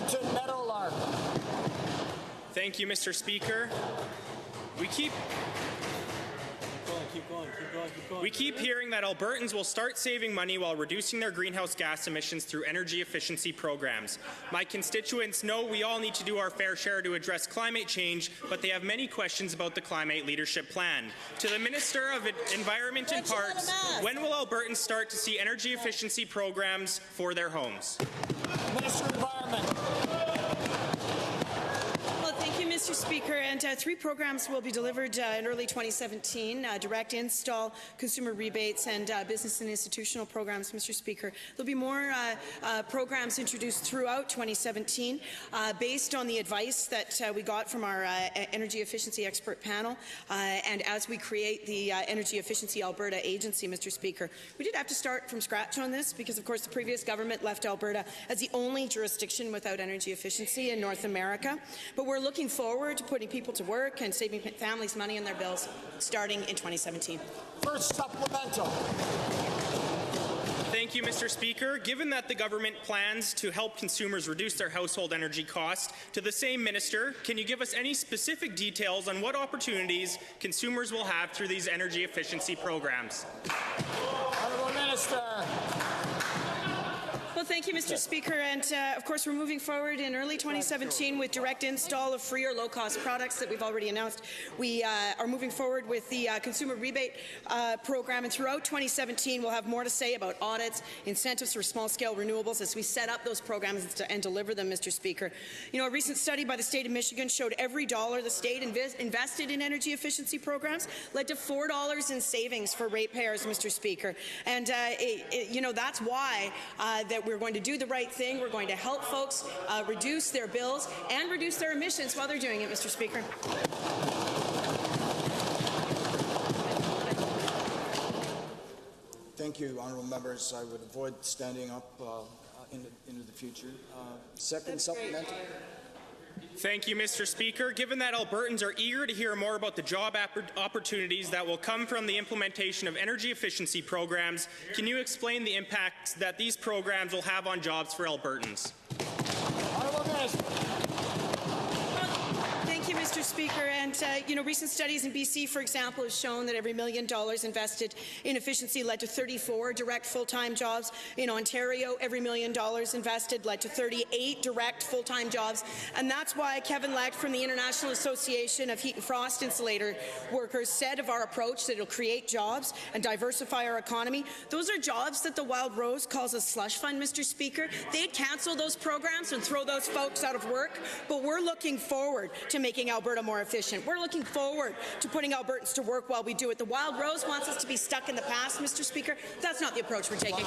Edmonton Meadowlark. Thank you, Mr. Speaker. We keep hearing that Albertans will start saving money while reducing their greenhouse gas emissions through energy efficiency programs. My constituents know we all need to do our fair share to address climate change, but they have many questions about the Climate Leadership Plan. To the Minister of Environment and Parks, when will Albertans start to see energy efficiency programs for their homes? Minister of Environment. Mr. Speaker, and 3 programs will be delivered in early 2017, direct install, consumer rebates, and business and institutional programs, Mr. Speaker. There will be more programs introduced throughout 2017 based on the advice that we got from our energy efficiency expert panel, and as we create the Energy Efficiency Alberta Agency, Mr. Speaker. We did have to start from scratch on this because, of course, the previous government left Alberta as the only jurisdiction without energy efficiency in North America, but we're looking forward to putting people to work and saving families money on their bills starting in 2017. First supplemental. Thank you, Mr. Speaker. Given that the government plans to help consumers reduce their household energy costs, to the same minister, can you give us any specific details on what opportunities consumers will have through these energy efficiency programs? Honourable Minister. Well, thank you, Mr. Speaker. And, of course, we're moving forward in early 2017 with direct install of free or low-cost products that we've already announced. We are moving forward with the consumer rebate program, and throughout 2017 we'll have more to say about audits, incentives for small-scale renewables as we set up those programs and deliver them, Mr. Speaker. You know, a recent study by the state of Michigan showed every dollar the state invested in energy efficiency programs led to $4 in savings for ratepayers, Mr. Speaker. And, you know, that's why that we're going to do the right thing. We're going to help folks reduce their bills and reduce their emissions while they're doing it, Mr. Speaker. Thank you, honourable members. I would avoid standing up into the future. Second supplemental. Thank you, Mr. Speaker. Given that Albertans are eager to hear more about the job opportunities that will come from the implementation of energy efficiency programs, can you explain the impacts that these programs will have on jobs for Albertans? Honourable Minister. Thank you, Mr. Speaker. And, you know, recent studies in BC, for example, have shown that every $1 million invested in efficiency led to 34 direct full-time jobs. In Ontario, every $1 million invested led to 38 direct full-time jobs. And that's why Kevin Lecht from the International Association of Heat and Frost Insulator Workers said of our approach that it will create jobs and diversify our economy. Those are jobs that the Wild Rose calls a slush fund, Mr. Speaker. They'd cancel those programs and throw those folks out of work. But we're looking forward to making Alberta more efficient. We're looking forward to putting Albertans to work while we do it. The Wild Rose wants us to be stuck in the past, Mr. Speaker. That's not the approach we're taking.